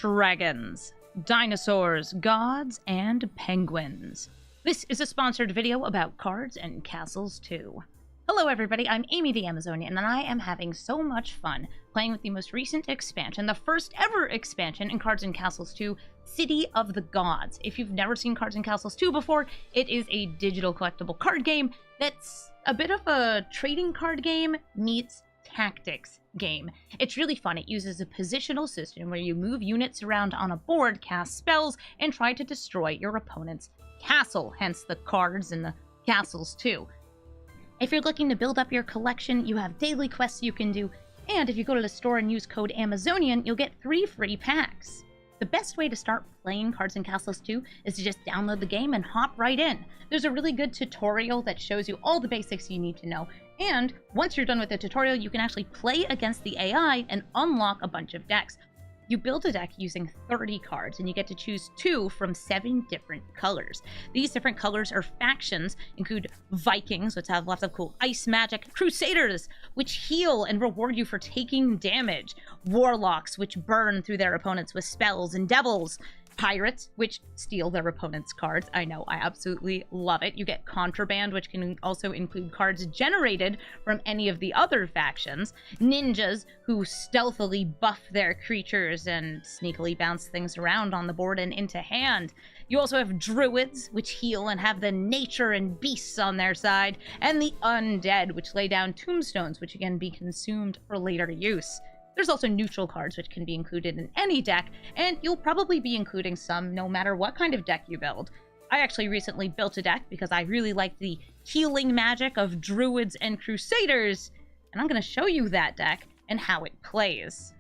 dragons, dinosaurs, gods, and penguins. This is a sponsored video about Cards and Castles 2. Hello everybody, I'm Amy the Amazonian, and I am having so much fun playing with the most recent expansion, the first ever expansion in Cards and Castles 2, City of the Gods. If you've never seen Cards and Castles 2 before, it is a digital collectible card game that's a bit of a trading card game meets tactics game. It's really fun. It uses a positional system where you move units around on a board, cast spells, and try to destroy your opponent's castle, hence the cards and the castles too. If you're looking to build up your collection, you have daily quests you can do, and if you go to the store and use code Amazonian, you'll get 3 free packs. The best way to start playing Cards and Castles 2 is to just download the game and hop right in. There's a really good tutorial that shows you all the basics you need to know, and once you're done with the tutorial, you can actually play against the AI and unlock a bunch of decks. You build a deck using 30 cards, and you get to choose 2 from 7 different colors. These different colors or factions include Vikings, which have lots of cool ice magic, Crusaders, which heal and reward you for taking damage, Warlocks, which burn through their opponents with spells, and Devils, Pirates, which steal their opponent's cards. I know, I absolutely love it. You get Contraband, which can also include cards generated from any of the other factions. Ninjas, who stealthily buff their creatures and sneakily bounce things around on the board and into hand. You also have Druids, which heal and have the nature and beasts on their side. And the Undead, which lay down tombstones, which can be consumed for later use. There's also neutral cards, which can be included in any deck, and you'll probably be including some no matter what kind of deck you build. I actually recently built a deck because I really liked the healing magic of Druids and Crusaders, and I'm going to show you that deck and how it plays.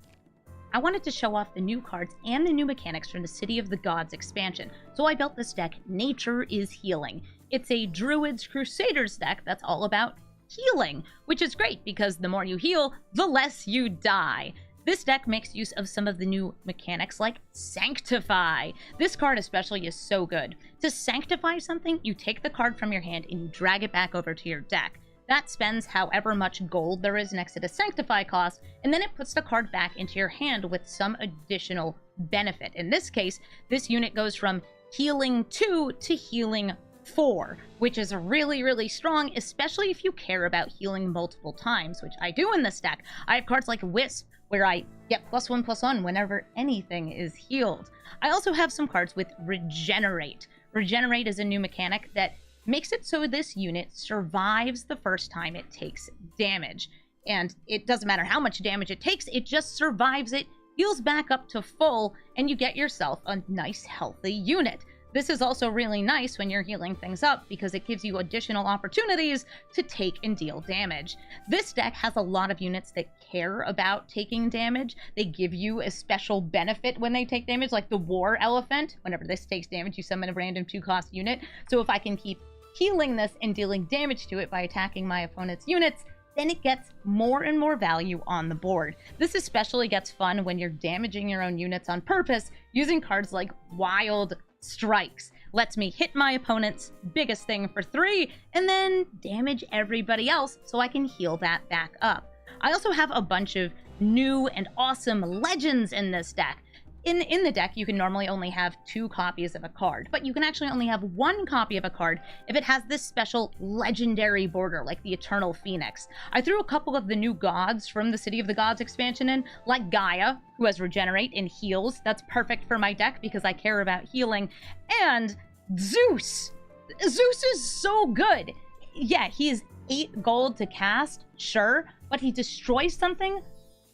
I wanted to show off the new cards and the new mechanics from the City of the Gods expansion, so I built this deck, Nature is Healing. It's a Druids Crusaders deck that's all about healing, which is great because the more you heal, the less you die. This deck makes use of some of the new mechanics like Sanctify. This card especially is so good. To sanctify something, you take the card from your hand and you drag it back over to your deck. That spends however much gold there is next to the Sanctify cost, and then it puts the card back into your hand with some additional benefit. In this case, this unit goes from healing 2 to healing 4, which is really, really strong, especially if you care about healing multiple times, which I do in this deck. I have cards like Wisp, where I get +1/+1 whenever anything is healed. I also have some cards with Regenerate. Regenerate is a new mechanic that makes it so this unit survives the first time it takes damage. And it doesn't matter how much damage it takes, it just survives it, heals back up to full, and you get yourself a nice, healthy unit. This is also really nice when you're healing things up because it gives you additional opportunities to take and deal damage. This deck has a lot of units that care about taking damage. They give you a special benefit when they take damage, like the War Elephant. Whenever this takes damage, you summon a random 2-cost unit. So if I can keep healing this and dealing damage to it by attacking my opponent's units, then it gets more and more value on the board. This especially gets fun when you're damaging your own units on purpose using cards like Wild Strikes. Lets me hit my opponent's biggest thing for 3 and then damage everybody else so I can heal that back up. I also have a bunch of new and awesome legends in this deck. In the deck, you can normally only have 2 copies of a card, but you can actually only have 1 copy of a card if it has this special legendary border, like the Eternal Phoenix. I threw a couple of the new gods from the City of the Gods expansion in, like Gaia, who has Regenerate and heals. That's perfect for my deck because I care about healing. And Zeus! Zeus is so good! Yeah, he is 8 gold to cast, sure, but he destroys something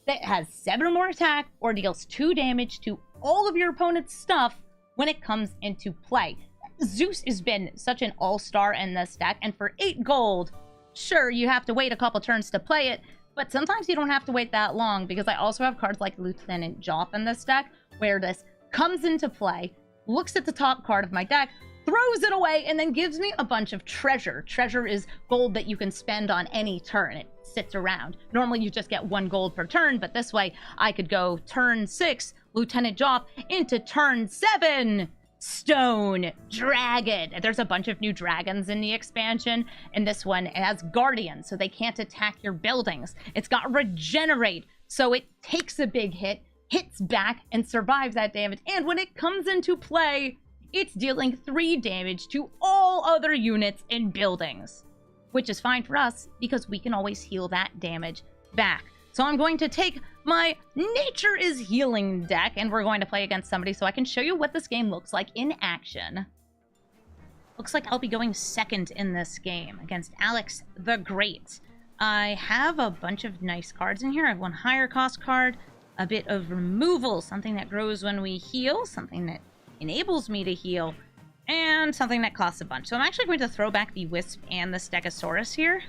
that has 7 or more attack or deals 2 damage to all of your opponent's stuff when it comes into play. Zeus has been such an all-star in this deck, and for 8 gold, sure, you have to wait a couple turns to play it, but sometimes you don't have to wait that long because I also have cards like Lieutenant Joff in this deck, where this comes into play, looks at the top card of my deck, throws it away, and then gives me a bunch of treasure. Treasure is gold that you can spend on any turn. It sits around. Normally you just get 1 gold per turn, but this way I could go turn 6, Lieutenant Joff, into turn 7, Stone Dragon. There's a bunch of new dragons in the expansion, and this one has Guardians, so they can't attack your buildings. It's got Regenerate, so it takes a big hit, hits back and survives that damage. And when it comes into play, it's dealing 3 damage to all other units and buildings, which is fine for us because we can always heal that damage back. So I'm going to take my Nature is Healing deck, and we're going to play against somebody so I can show you what this game looks like in action. Looks like I'll be going second in this game against Alex the Great. I have a bunch of nice cards in here. I have one higher cost card, a bit of removal, something that grows when we heal, something that enables me to heal, and something that costs a bunch. So I'm actually going to throw back the Wisp and the Stegosaurus here.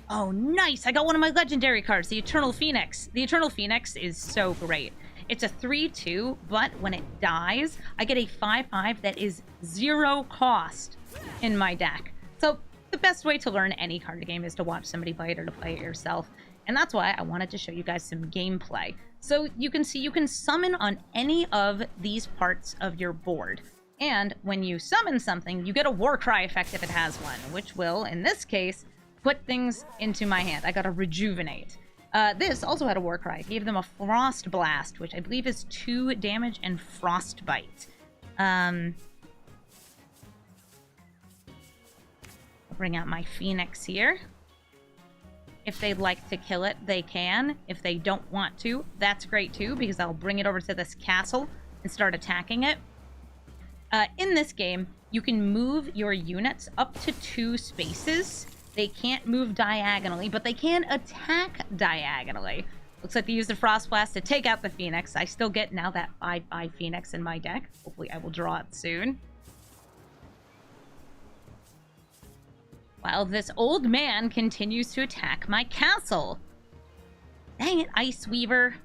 Oh, nice! I got one of my legendary cards, the Eternal Phoenix. The Eternal Phoenix is so great. It's a 3/2, but when it dies, I get a 5/5 that is 0 cost in my deck. So the best way to learn any card game is to watch somebody play it or to play it yourself. And that's why I wanted to show you guys some gameplay. So you can see you can summon on any of these parts of your board. And when you summon something, you get a Warcry effect if it has one, which will, in this case, put things into my hand. I got a Rejuvenate. This also had a Warcry. It gave them a Frost Blast, which I believe is 2 damage and Frostbite. I'll bring out my Phoenix here. If they'd like to kill it, they can. If they don't want to, that's great too, because I'll bring it over to this castle and start attacking it. In this game, you can move your units up to 2 spaces. They can't move diagonally, but they can attack diagonally. Looks like they used the Frost Blast to take out the Phoenix. I still get now that 5/5 Phoenix in my deck. Hopefully I will draw it soon. While this old man continues to attack my castle. Dang it, Ice Weaver.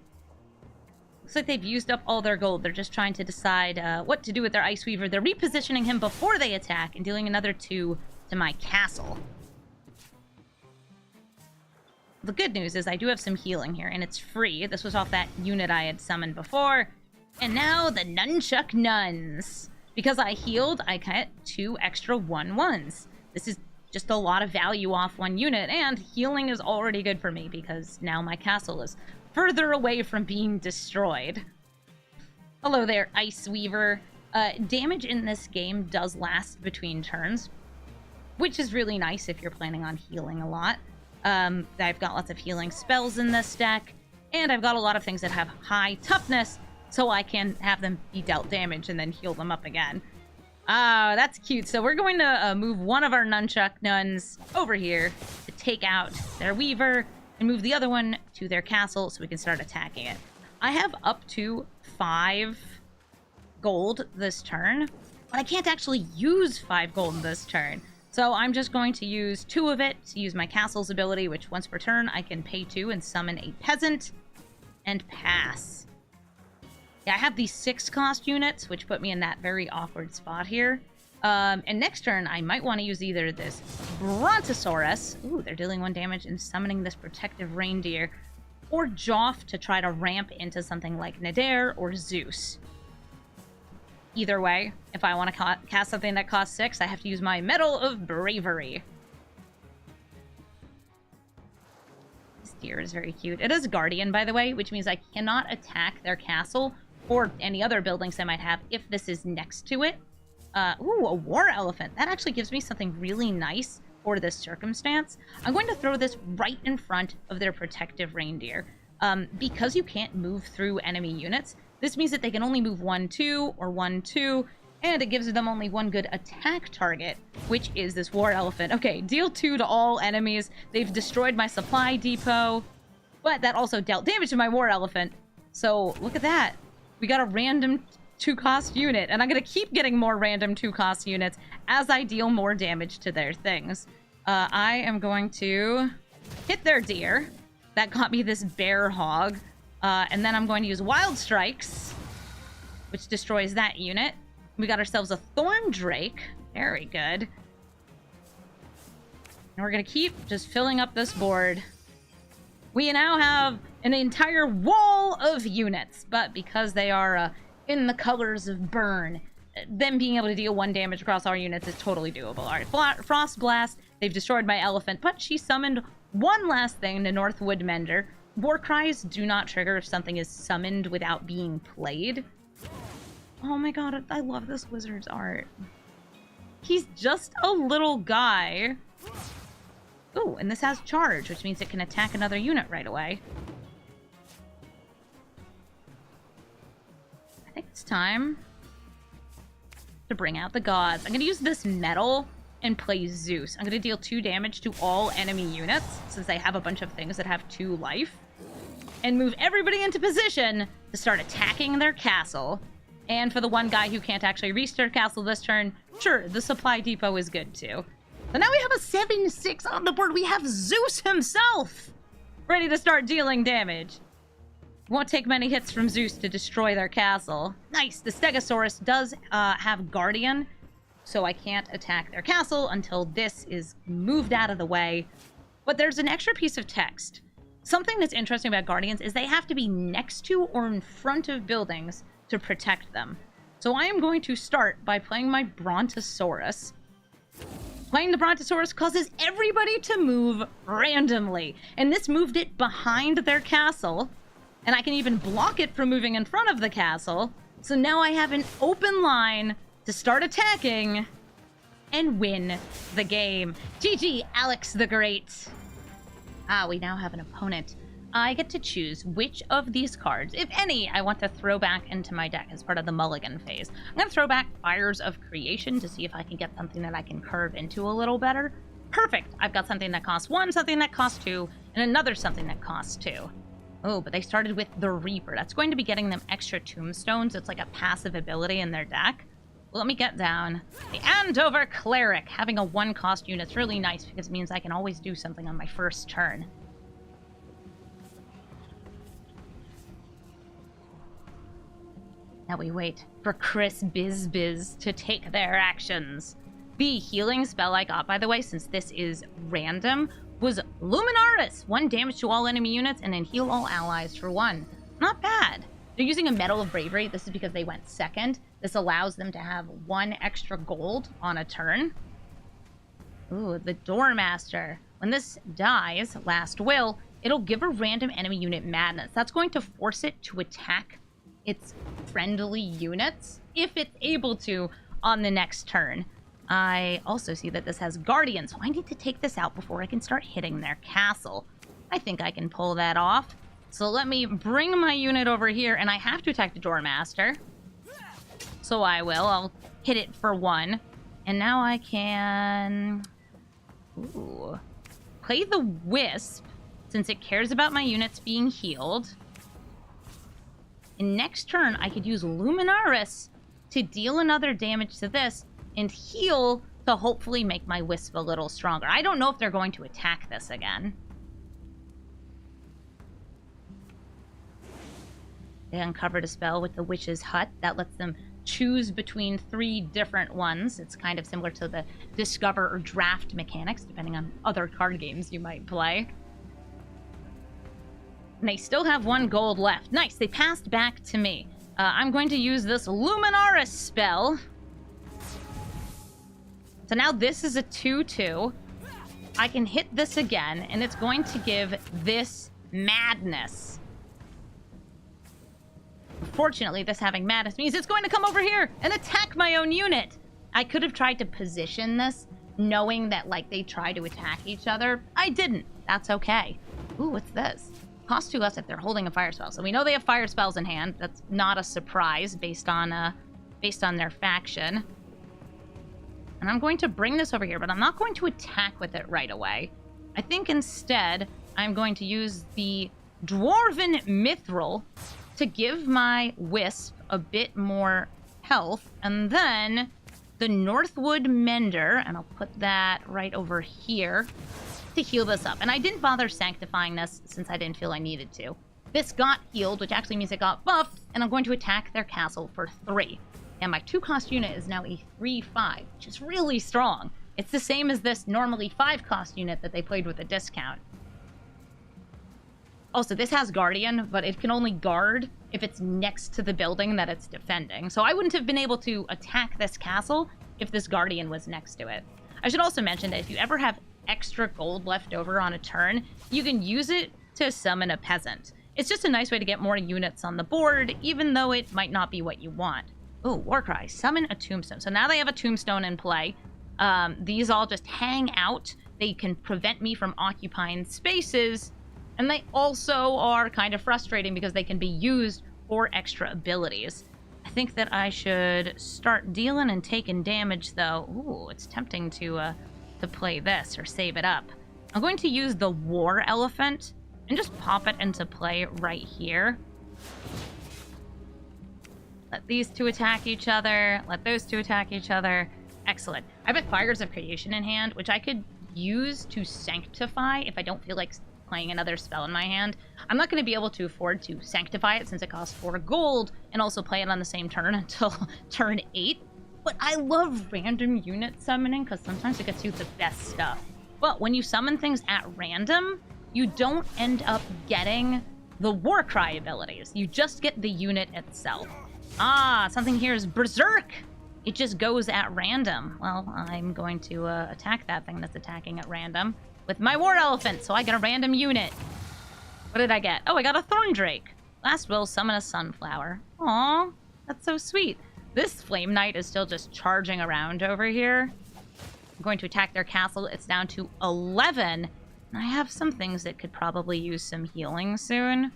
Looks like they've used up all their gold. They're just trying to decide what to do with their Ice Weaver. They're repositioning him before they attack and dealing another 2 to my castle. The good news is I do have some healing here, and it's free. This was off that unit I had summoned before. And now the Nunchuck Nuns. Because I healed, I get 2 extra 1/1s. This is just a lot of value off one unit, and healing is already good for me because now my castle is further away from being destroyed. Hello there, Ice Weaver. Damage in this game does last between turns, which is really nice if you're planning on healing a lot. I've got lots of healing spells in this deck, and I've got a lot of things that have high toughness, so I can have them be dealt damage and then heal them up again. That's cute. So we're going to move one of our Nunchuck Nuns over here to take out their Weaver and move the other one to their castle so we can start attacking it. I have up to 5 gold this turn, but I can't actually use 5 gold this turn. So I'm just going to use 2 of it to use my castle's ability, which once per turn I can pay 2 and summon a peasant and pass. Yeah, I have these 6 cost units, which put me in that very awkward spot here. And next turn I might want to use either this Brontosaurus, ooh, they're dealing 1 damage and summoning this protective reindeer, or Joff to try to ramp into something like Nadir or Zeus. Either way, if I want to cast something that costs 6, I have to use my Medal of Bravery. This deer is very cute. It is Guardian, by the way, which means I cannot attack their castle or any other buildings they might have if this is next to it. Ooh, a War Elephant. That actually gives me something really nice for this circumstance. I'm going to throw this right in front of their protective reindeer. Because you can't move through enemy units, this means that they can only move 1/2 or 1/2, and it gives them only 1 good attack target, which is this War Elephant. Okay, deal 2 to all enemies. They've destroyed my supply depot, but that also dealt damage to my War Elephant. So look at that. We got a random 2-cost unit, and I'm going to keep getting more random 2-cost units as I deal more damage to their things. I am going to hit their deer. That got me this bear hog. And then I'm going to use Wild Strikes, which destroys that unit. We got ourselves a Thorn Drake. Very good. And we're going to keep just filling up this board. We now have an entire wall of units, but because they are in the colors of burn, them being able to deal 1 damage across our units is totally doable. All right, Frost Blast. They've destroyed my elephant, but she summoned one last thing, the North Woodmender, War cries do not trigger if something is summoned without being played. Oh my god, I love this wizard's art. He's just a little guy. Ooh, and this has charge, which means it can attack another unit right away. I think it's time to bring out the gods. I'm going to use this metal and play Zeus. I'm going to deal 2 damage to all enemy units, since they have a bunch of things that have 2 life. And move everybody into position to start attacking their castle. And for the one guy who can't actually reach their castle this turn, sure, the supply depot is good too. So now we have a 7-6 on the board. We have Zeus himself ready to start dealing damage. Won't take many hits from Zeus to destroy their castle. Nice. The Stegosaurus does have Guardian, so I can't attack their castle until this is moved out of the way. But there's an extra piece of text. Something that's interesting about Guardians is they have to be next to or in front of buildings to protect them. So I am going to start by playing my Brontosaurus. Playing the Brontosaurus causes everybody to move randomly. And this moved it behind their castle. And I can even block it from moving in front of the castle. So now I have an open line to start attacking and win the game. GG, Alex the Great. We now have an opponent. I get to choose which of these cards, if any, I want to throw back into my deck as part of the mulligan phase. I'm going to throw back Fires of Creation to see if I can get something that I can curve into a little better. Perfect! I've got something that costs 1, something that costs 2, and another something that costs 2. Oh, but they started with the Reaper. That's going to be getting them extra tombstones. It's like a passive ability in their deck. Well, let me get down. The Andover Cleric. Having a 1-cost unit's really nice because it means I can always do something on my first turn. Now we wait for Chris Bizbiz to take their actions. The healing spell I got, by the way, since this is random, was Luminaris. 1 damage to all enemy units and then heal all allies for 1. Not bad. They're using a Medal of Bravery. This is because they went second. This allows them to have 1 extra gold on a turn. Ooh, the Doormaster. When this dies, Last Will, it'll give a random enemy unit madness. That's going to force it to attack its friendly units, if it's able to, on the next turn. I also see that this has Guardian, so I need to take this out before I can start hitting their castle. I think I can pull that off. So let me bring my unit over here, and I have to attack the Doormaster. So I will. I'll hit it for 1. And now I can... Ooh. Play the Wisp, since it cares about my units being healed. And next turn, I could use Luminaris to deal another damage to this and heal to hopefully make my Wisp a little stronger. I don't know if they're going to attack this again. They uncovered a spell with the Witch's Hut that lets them choose between 3 different ones. It's kind of similar to the Discover or Draft mechanics, depending on other card games you might play. And they still have 1 gold left. Nice, they passed back to me. I'm going to use this Luminaris spell. So now this is a 2/2. I can hit this again, and it's going to give this madness. Fortunately, this having madness means it's going to come over here and attack my own unit. I could have tried to position this, knowing that, like, they try to attack each other. I didn't. That's okay. Ooh, what's this? Cost 2 less if they're holding a fire spell. So we know they have fire spells in hand. That's not a surprise based on their faction. And I'm going to bring this over here, but I'm not going to attack with it right away. I think instead, I'm going to use the Dwarven Mithril to give my Wisp a bit more health. And then the Northwood Mender, and I'll put that right over here, to heal this up. And I didn't bother sanctifying this since I didn't feel I needed to. This got healed, which actually means it got buffed, and I'm going to attack their castle for 3. And my 2-cost unit is now a 3/5, which is really strong. It's the same as this normally 5-cost unit that they played with a discount. Also, this has Guardian, but it can only guard if it's next to the building that it's defending. So I wouldn't have been able to attack this castle if this Guardian was next to it. I should also mention that if you ever have extra gold left over on a turn, you can use it to summon a peasant. It's just a nice way to get more units on the board, even though it might not be what you want. Oh, Warcry, summon a tombstone. So now they have a tombstone in play. These all just hang out. They can prevent me from occupying spaces, and they also are kind of frustrating because they can be used for extra abilities. I think that I should start dealing and taking damage, though. Ooh, it's tempting to play this or save it up. I'm going to use the War Elephant and just pop it into play right here. Let these two attack each other. Let those two attack each other. Excellent. I have Fires of Creation in hand, which I could use to Sanctify if I don't feel like playing another spell in my hand. I'm not going to be able to afford to Sanctify it since it costs 4 gold and also play it on the same turn until turn 8. But I love random unit summoning because sometimes it gets you the best stuff. But when you summon things at random, you don't end up getting the Warcry abilities. You just get the unit itself. Ah, something here is Berserk! It just goes at random. Well, I'm going to attack that thing that's attacking at random with my War Elephant, so I get a random unit. What did I get? Oh, I got a Thorndrake. Last will summon a Sunflower. Aw, that's so sweet. This Flame Knight is still just charging around over here. I'm going to attack their castle. It's down to 11. And I have some things that could probably use some healing soon.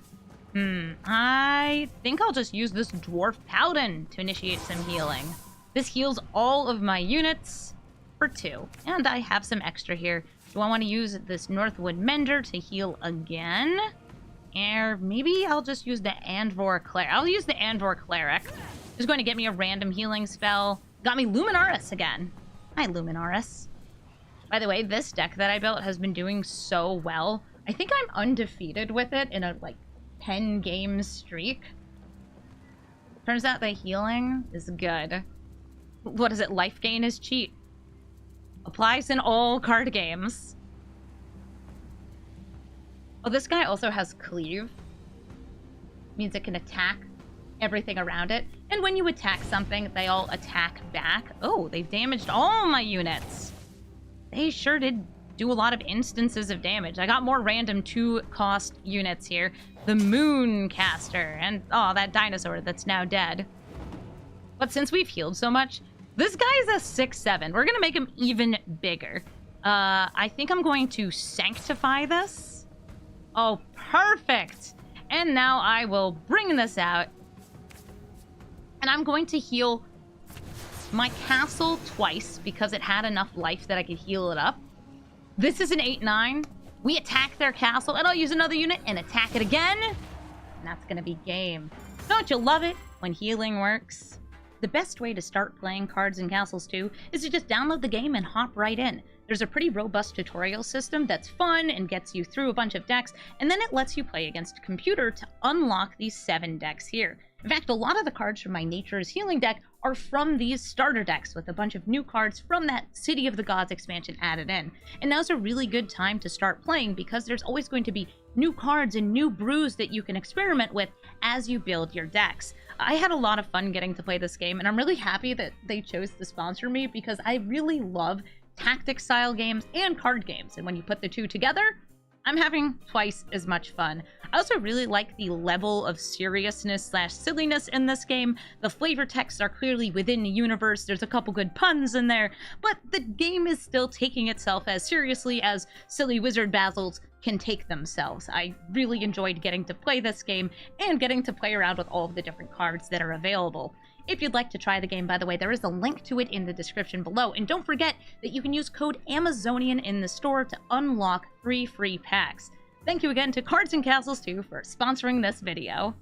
I think I'll just use this Dwarf Paladin to initiate some healing. This heals all of my units for 2. And I have some extra here. Do I want to use this Northwood Mender to heal again? Or maybe I'll just use the Andvor Cleric. I'll use the Andvor Cleric. It's going to get me a random healing spell. Got me Luminaris again. Hi, Luminaris. By the way, this deck that I built has been doing so well. I think I'm undefeated with it in a, 10-game streak. Turns out the healing is good. What is it? Life gain is cheat. Applies in all card games. Oh, this guy also has Cleave. Means it can attack everything around it. And when you attack something, they all attack back. Oh, they've damaged all my units. They sure did do a lot of instances of damage. I got more random 2-cost units here. The Mooncaster and, oh, that dinosaur that's now dead. But since we've healed so much, this guy's a 6/7. We're going to make him even bigger. I think I'm going to Sanctify this. Oh, perfect. And now I will bring this out. And I'm going to heal my castle twice because it had enough life that I could heal it up. This is an 8/9. We attack their castle, and I'll use another unit and attack it again. And that's going to be game. Don't you love it when healing works? The best way to start playing Cards and Castles 2 is to just download the game and hop right in. There's a pretty robust tutorial system that's fun and gets you through a bunch of decks, and then it lets you play against a computer to unlock these 7 decks here. In fact, a lot of the cards from my Nature's Healing deck are from these starter decks with a bunch of new cards from that City of the Gods expansion added in. And now's a really good time to start playing because there's always going to be new cards and new brews that you can experiment with as you build your decks. I had a lot of fun getting to play this game, and I'm really happy that they chose to sponsor me because I really love tactics style games and card games. And when you put the two together, I'm having twice as much fun. I also really like the level of seriousness/silliness in this game. The flavor texts are clearly within the universe. There's a couple good puns in there, but the game is still taking itself as seriously as silly wizard battles can take themselves. I really enjoyed getting to play this game and getting to play around with all of the different cards that are available. If you'd like to try the game, by the way, there is a link to it in the description below. And don't forget that you can use code Amazonian in the store to unlock 3 free packs. Thank you again to Cards and Castles 2 for sponsoring this video.